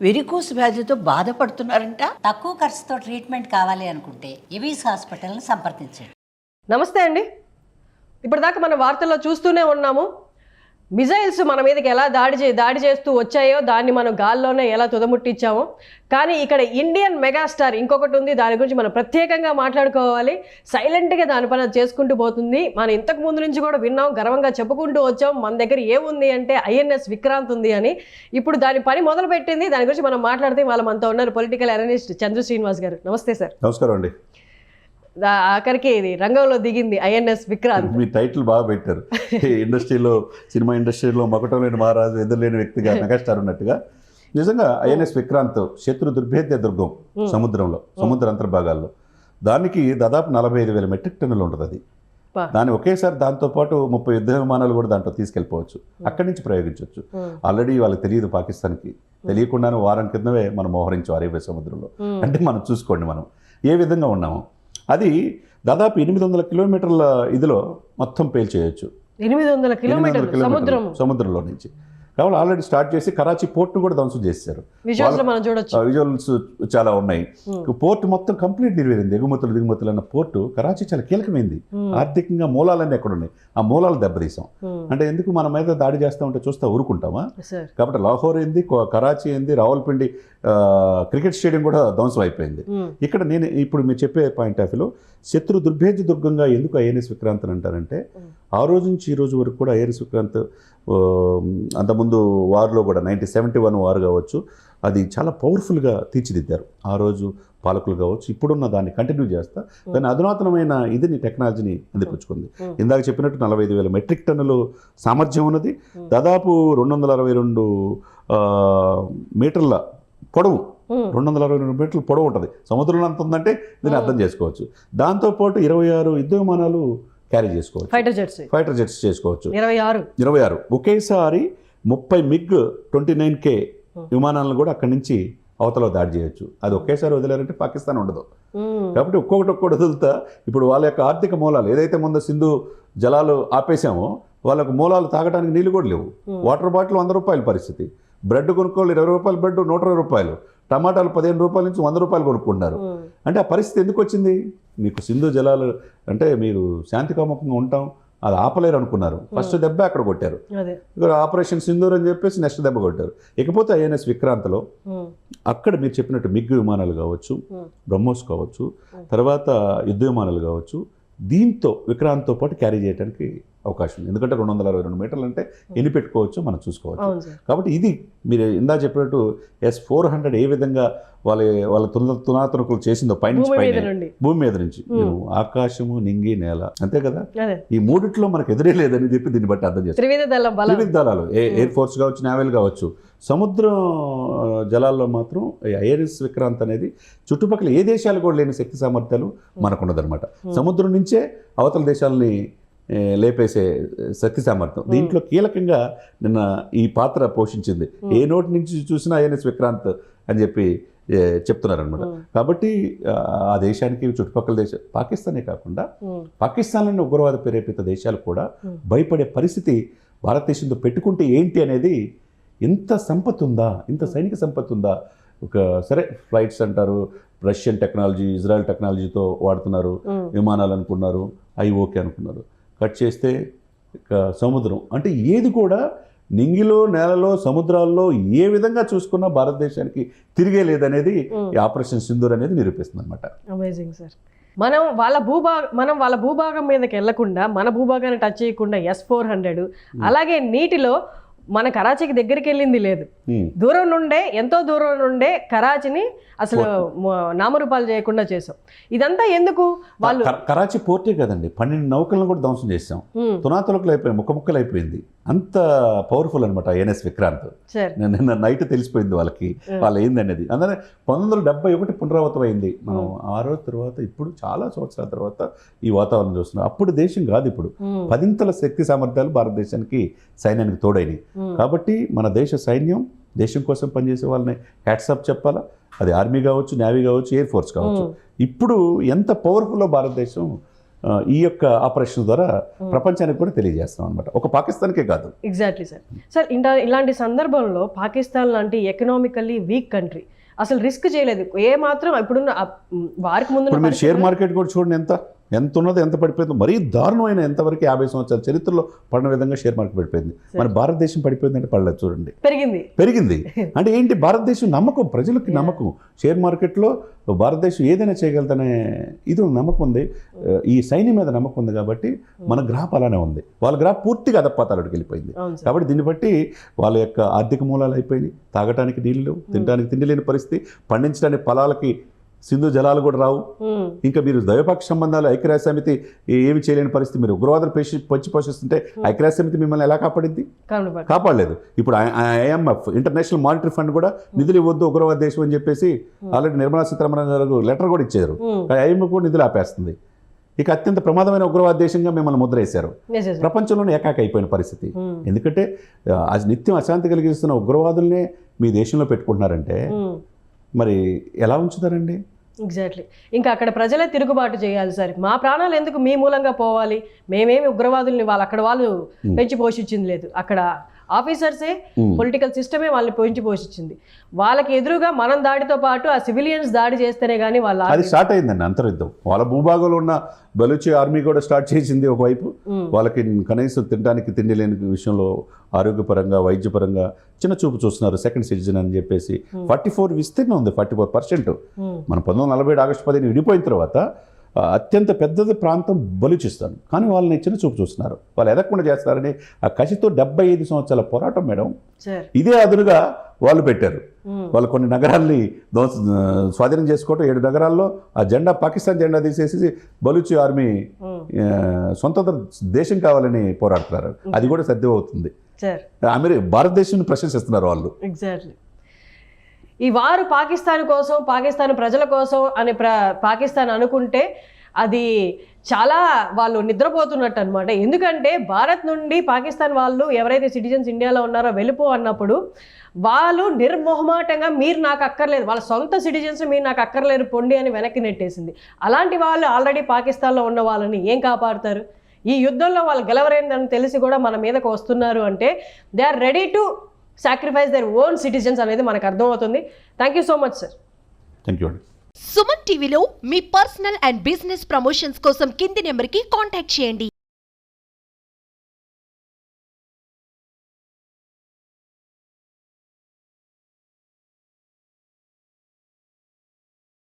Varicose వ్యాధితో బాధపడుతున్నారంట. తక్కువ ఖర్చుతో ట్రీట్మెంట్ కావాలి అనుకుంటే ఎవిస్ హాస్పిటల్ని సంప్రదించండి. నమస్తే అండి. ఇప్పటిదాకా మనం వార్తల్లో చూస్తూనే ఉన్నాము. మిజైల్స్ మన మీదకి ఎలా దాడి చేస్తూ వచ్చాయో దాన్ని మనం గాల్లోనే ఎలా తుదముట్టించామో. కానీ ఇక్కడ ఇండియన్ మెగాస్టార్ ఇంకొకటి ఉంది, దాని గురించి మనం ప్రత్యేకంగా మాట్లాడుకోవాలి. సైలెంట్గా దాని పని చేసుకుంటూ పోతుంది. మనం ఇంతకు ముందు నుంచి కూడా విన్నాం, గర్వంగా చెప్పుకుంటూ వచ్చాం. మన దగ్గర ఏముంది అంటే ఐఎన్ఎస్ విక్రాంత్ ఉంది అని. ఇప్పుడు దాని పని మొదలు పెట్టింది. దాని గురించి మనం మాట్లాడితే వాళ్ళ మనతో ఉన్నారు పొలిటికల్ అనలిస్ట్ చంద్ర శ్రీనివాస్ గారు. నమస్తే సార్. నమస్కారం అండి. ఆఖరికి ఇది రంగంలో దిగింది ఐఎన్ఎస్ విక్రాంత్. మీ టైటిల్ బాగా పెట్టారు. ఇండస్ట్రీలో, సినిమా ఇండస్ట్రీలో మకటం లేని మహారాజు, ఎదురులేని వ్యక్తిగా మెగాస్టార్ ఉన్నట్టుగా నిజంగా ఐఎన్ఎస్ విక్రాంత్ శత్రు దుర్భేద్య దుర్గం సముద్రంలో, సముద్ర అంతర్భాగాల్లో. దానికి దాదాపు 45,000 మెట్రిక్ టన్నులు ఉంటుంది. అది దాన్ని ఒకేసారి దాంతోపాటు 30 యుద్ధ విమానాలు కూడా దాంట్లో తీసుకెళ్ళిపోవచ్చు, అక్కడి నుంచి ప్రయోగించవచ్చు. ఆల్రెడీ వాళ్ళకి తెలియదు, పాకిస్తాన్కి తెలియకుండానే వారం కిందవే మనం మోహరించాం అరేబియా సముద్రంలో. అంటే మనం చూసుకోండి మనం ఏ విధంగా ఉన్నాము. అది దాదాపు 800 కిలోమీటర్ల ఇదిలో మొత్తం పేల్చేయచ్చు. 800 కిలోమీటర్లు సముద్రంలో నుంచి. కాబట్టి ఆల్రెడీ స్టార్ట్ చేసి కరాచీ పోర్ట్ను కూడా ధ్వంసం చేశారు. విజువల్స్ చాలా ఉన్నాయి. పోర్ట్ మొత్తం కంప్లీట్ నిర్వేరింది. దిగుమతులు అన్న పోర్టు కరాచీ చాలా కీలకమైంది. ఆర్థికంగా మూలాలన్నీ ఎక్కడ ఉన్నాయి, ఆ మూలాలు దెబ్బతీసాం. అంటే ఎందుకు మన మీద దాడి చేస్తూ ఉంటే చూస్తా ఊరుకుంటామా? కాబట్టి లాహోర్ ఏంది, కరాచీ ఏంది, రావల్పిండి క్రికెట్ స్టేడియం కూడా ధ్వంసం అయిపోయింది. ఇక్కడ నేను ఇప్పుడు మీరు చెప్పే పాయింట్ ఆఫ్ వ్యూలో శత్రు దుర్భేద్య దుర్గంగా ఎందుకు ఐఎన్ఎస్ విక్రాంత్ అని అంటారంటే, ఆ రోజు నుంచి ఈ రోజు వరకు కూడా ఐఎన్ఎస్ విక్రాంత్ అంతకుముందు వార్లో కూడా 1971 వార్ కావచ్చు, అది చాలా పవర్ఫుల్గా తీర్చిదిద్దారు. ఆ రోజు పాలకులు కావచ్చు, ఇప్పుడున్న దాన్ని కంటిన్యూ చేస్తా దాన్ని అధునాతనమైన ఇదిని టెక్నాలజీని అందిపుచ్చుకుంది. ఇందాక చెప్పినట్టు 45,000 మెట్రిక్ టన్నులు సామర్థ్యం ఉన్నది. దాదాపు 262 మీటర్ల పొడవు, 262 మీటర్ల పొడవు ఉంటుంది. సముద్రంలో అంత ఉందంటే దీన్ని అర్థం చేసుకోవచ్చు. దాంతోపాటు 26 యుద్ధ విమానాలు క్యారీ చేసుకోవచ్చు, ఫైటర్ జెట్స్ చేసుకోవచ్చు. 26 ఒకేసారి 30 MiG-29K విమానాలను కూడా అక్కడి నుంచి అవతల దాడి చేయొచ్చు. అది ఒకేసారి వదిలేరంటే పాకిస్తాన్ ఉండదు. కాబట్టి ఒక్కొక్కటి వదులుతా ఇప్పుడు వాళ్ళ యొక్క ఆర్థిక మూలాలు ఏదైతే ముందు సింధు జలాలు ఆపేసామో, వాళ్ళకు మూలాలు తాగడానికి నీళ్ళు కూడా లేవు. వాటర్ బాటిల్ 100 రూపాయల పరిస్థితి, బ్రెడ్ కొనుక్కోవాలి 20 రూపాయల బ్రెడ్ 120 రూపాయలు, టమాటాలు 15 రూపాయల నుంచి 100 రూపాయలు కొనుక్కుంటున్నారు. అంటే ఆ పరిస్థితి ఎందుకు వచ్చింది? మీకు సింధు జలాలు అంటే మీరు శాంతికామకంగా ఉంటాం, అది ఆపలేరు అనుకున్నారు. ఫస్ట్ దెబ్బ అక్కడ కొట్టారు. ఆపరేషన్ సింధూర్ అని చెప్పేసి నెక్స్ట్ దెబ్బ కొట్టారు. ఇకపోతే ఐఎన్ఎస్ విక్రాంత్లో అక్కడ మీరు చెప్పినట్టు మిగ్ విమానాలు కావచ్చు, బ్రహ్మోస్ కావచ్చు, తర్వాత యుద్ధ విమానాలు కావచ్చు, దీంతో విక్రాంత్తో పాటు క్యారీ చేయడానికి అవకాశం ఉంది. ఎందుకంటే 262 మీటర్లు అంటే ఎన్ని పెట్టుకోవచ్చు మనం చూసుకోవచ్చు. కాబట్టి ఇది మీరు ఇందా చెప్పినట్టు S-400 ఏ విధంగా వాళ్ళ తునాతునకులు చేసిందో పైనుంచి భూమి మీద నుంచి ఆకాశము, నింగి, నేల, అంతే కదా. ఈ మూడిట్లో మనకు ఎదురే లేదని చెప్పి దీన్ని బట్టి అర్థం చేస్తాం. త్రివిధ దళాలు, ఎయిర్ ఫోర్స్ కావచ్చు, నేవల్ కావచ్చు, సముద్రం జలాల్లో మాత్రం ఐఎన్ఎస్ విక్రాంత్ అనేది చుట్టుపక్కల ఏ దేశాలు కూడా లేని శక్తి సామర్థ్యాలు మనకున్నదనమాట. సముద్రం నుంచే అవతల దేశాలని లేపేసే శక్తి సామర్థ్యం దీంట్లో కీలకంగా నిన్న ఈ పాత్ర పోషించింది. ఏ నోటి నుంచి చూసినా ఐఎన్ఎస్ విక్రాంత్ అని చెప్పి చెప్తున్నారనమాట. కాబట్టి ఆ దేశానికి చుట్టుపక్కల పాకిస్తానే కాకుండా పాకిస్తాన్లోని ఉగ్రవాద ప్రేరేపిత దేశాలు కూడా భయపడే పరిస్థితి భారతదేశంతో పెట్టుకుంటే ఏంటి అనేది, ఇంత సంపత్తి ఉందా, ఇంత సైనిక సంపత్తి ఉందా. ఒక సరే ఫ్లైట్స్ అంటారు, రష్యన్ టెక్నాలజీ, ఇజ్రాయెల్ టెక్నాలజీతో వాడుతున్నారు, విమానాలు అనుకున్నారు, అవి ఓకే అనుకున్నారు. కట్ చేస్తే సముద్రం అంటే ఏది కూడా నింగిలో, నేలలో, సముద్రాల్లో ఏ విధంగా చూసుకున్నా భారతదేశానికి తిరిగే లేదనేది ఈ ఆపరేషన్ సింధూర్ అనేది నిరూపిస్తుంది అనమాట. Amazing sir. మనం వాళ్ళ భూభాగం మీదకి వెళ్లకుండా, మన భూభాగాన్ని టచ్ చేయకుండా S-400 అలాగే నీటిలో మన కరాచీకి దగ్గరికి వెళ్ళింది లేదు. దూరం నుండే, ఎంతో దూరం నుండే కరాచీని అసలు నామరూపాలు చేయకుండా చేసాం. ఇదంతా ఎందుకు? వాళ్ళు కరాచీ పోర్టే కదండి, 12 నౌకలను కూడా ధ్వంసం చేసాం. తునాతులకులు అయిపోయి ముక్కలు అయిపోయింది. అంత పవర్ఫుల్ అనమాట ఐఎన్ఎస్ విక్రాంత్. నిన్న నైట్ తెలిసిపోయింది వాళ్ళకి వాళ్ళు ఏందనేది. అందుకని 1971 పునరావృతం అయింది. మనం ఆ రోజు తర్వాత ఇప్పుడు చాలా సంవత్సరాల తర్వాత ఈ వాతావరణం చూస్తున్నాం. అప్పుడు దేశం కాదు, ఇప్పుడు 10 శక్తి సామర్థ్యాలు భారతదేశానికి సైన్యానికి తోడైనవి. కాబట్టి మన దేశ సైన్యం దేశం కోసం పనిచేసే వాళ్ళని హ్యాట్సాప్ చెప్పాలా. అది ఆర్మీ కావచ్చు, నేవీ కావచ్చు, ఎయిర్ ఫోర్స్ కావచ్చు. ఇప్పుడు ఎంత పవర్ఫుల్లో భారతదేశం ఈ యొక్క ఆపరేషన్ ద్వారా ప్రపంచానికి కూడా తెలియజేస్తాం అనమాట. ఒక పాకిస్తాన్కే కాదు. Exactly sir. సార్ ఇలాంటి సందర్భంలో పాకిస్తాన్ లాంటి ఎకనామికల్లీ వీక్ కంట్రీ అసలు రిస్క్ చేయలేదు ఏ మాత్రం. ఇప్పుడున్న వారికి ముందు మీరు షేర్ మార్కెట్ కూడా చూడండి ఎంత ఉన్నదో ఎంత పడిపోయిందో, మరీ దారుణమైన ఎంతవరకు 50 సంవత్సరాల చరిత్రలో పడిన విధంగా షేర్ మార్కెట్ పడిపోయింది. మన భారతదేశం పడిపోయిందంటే పడలేదు చూడండి, పెరిగింది. అంటే ఏంటి, భారతదేశం నమ్మకం, ప్రజలకి నమ్మకం, షేర్ మార్కెట్లో భారతదేశం ఏదైనా చేయగలుగుతానే ఇది నమ్మకం ఉంది, ఈ సైన్యం మీద నమ్మకం ఉంది. కాబట్టి మన గ్రాఫ్ అలానే ఉంది, వాళ్ళ గ్రాఫ్ పూర్తిగా అధపాతాళానికి వెళ్ళిపోయింది. కాబట్టి దీన్ని బట్టి వాళ్ళ యొక్క ఆర్థిక మూలాలు అయిపోయినాయి, తాగటానికి నీళ్ళు, తినడానికి తిండి లేని పరిస్థితి, పండించడానికి పొలాలకి సింధు జలాలు కూడా రావు. ఇంకా మీరు ద్వైపాక్షిక సంబంధాలు ఐక్యరాజ్య సమితి ఏమి చేయలేని పరిస్థితి, మీరు ఉగ్రవాదులు పెంచి పోషిస్తుంటే ఐక్యరాజ్య సమితి మిమ్మల్ని ఎలా కాపాడింది? కాపాడలేదు. ఇప్పుడు IMF ఇంటర్నేషనల్ మానిటరీ ఫండ్ కూడా నిధులు ఇవ్వద్దు ఉగ్రవాద దేశం అని చెప్పేసి ఆల్రెడీ నిర్మలా సీతారామన్ గారు లెటర్ కూడా ఇచ్చారు. IMF కూడా నిధులు ఆపేస్తుంది. ఇక అత్యంత ప్రమాదమైన ఉగ్రవాద దేశంగా మిమ్మల్ని ముద్ర వేశారు. ప్రపంచంలోనే ఏకాక అయిపోయిన పరిస్థితి. ఎందుకంటే నిత్యం అశాంతి కలిగిస్తున్న ఉగ్రవాదుల్నే మీ దేశంలో పెట్టుకుంటున్నారంటే మరి ఎలా ఉంచుతారండి? ఎగ్జాక్ట్లీ. ఇంకా అక్కడ ప్రజలే తిరుగుబాటు చేయాలి సార్. మా ప్రాణాలు ఎందుకు మీ మూలంగా పోవాలి, మేమేమి ఉగ్రవాదుల్ని వాళ్ళు పెంచి పోషించింది లేదు, అక్కడ ఆఫీసర్సే పొలిటికల్ సిస్టమే వాళ్ళని పెంచి పోషించింది. వాళ్ళకి ఎదురుగా మనం దాడితో పాటు ఆ సివిలియన్స్ దాడి చేస్తేనే కానీ వాళ్ళు అది స్టార్ట్ అయిందండి అంతర్యుద్ధం. వాళ్ళ భూభాగంలో ఉన్న బలూచి ఆర్మీ కూడా స్టార్ట్ చేసింది ఒకవైపు. వాళ్ళకి కనీసం తినడానికి తిండి లేని విషయంలో ఆరోగ్యపరంగా వైద్యపరంగా చిన్న చూపు చూస్తున్నారు. సెకండ్ సిటిజన్ అని చెప్పేసి 44 విస్తీర్ణం ఉంది, 44%. మన 1947 ఆగస్టు 10 విడిపోయిన తర్వాత అత్యంత పెద్దది ప్రాంతం బలూచిస్తాన్, కానీ వాళ్ళని చిన్న చూపు చూస్తున్నారు, వాళ్ళు ఎదగకుండా చేస్తారని ఆ కసితో 75 సంవత్సరాల పోరాటం మేడం. ఇదే అదునుగా వాళ్ళు పెట్టారు. వాళ్ళు కొన్ని నగరాల్ని స్వాధీనం చేసుకోవటం, 7 నగరాల్లో ఆ జెండా పాకిస్తాన్ జెండా తీసేసి బలూచి ఆర్మీ స్వంతంత్ర దేశం కావాలని పోరాడుతున్నారు. అది కూడా సద్యం అవుతుంది. భారతదేశం ప్రశంసిస్తున్నారు వాళ్ళు. ఎగ్జాక్ట్లీ. ఈ వారు పాకిస్తాన్ కోసం, పాకిస్తాన్ ప్రజల కోసం అని పాకిస్తాన్ అనుకుంటే అది చాలా వాళ్ళు నిద్రపోతున్నట్టు అనమాట. ఎందుకంటే భారత్ నుండి పాకిస్తాన్ వాళ్ళు ఎవరైతే సిటిజన్స్ ఇండియాలో ఉన్నారో వెళ్ళిపో అన్నప్పుడు వాళ్ళు నిర్మోహమాటంగా మీరు నాకు అక్కర్లేదు, వాళ్ళ సొంత సిటిజన్స్ మీరు నాకు అక్కర్లేరు పొండి అని వెనక్కి నెట్టేసింది. అలాంటి వాళ్ళు ఆల్రెడీ పాకిస్తాన్లో ఉన్న వాళ్ళని ఏం కాపాడుతారు? ఈ యుద్ధంలో వాళ్ళు గెలవరేందని తెలిసి కూడా మన మీదకు వస్తున్నారు అంటే they are ready to sacrifice their own citizens అనేది మనకు అర్థమవుతుంది. Thank you so much sir. Thank you అండి. సుమన్ టీవీలో మీ పర్సనల్ అండ్ బిజినెస్ ప్రమోషన్స్ కోసం కింది నెంబర్కి కాంటాక్ట్ చేయండి.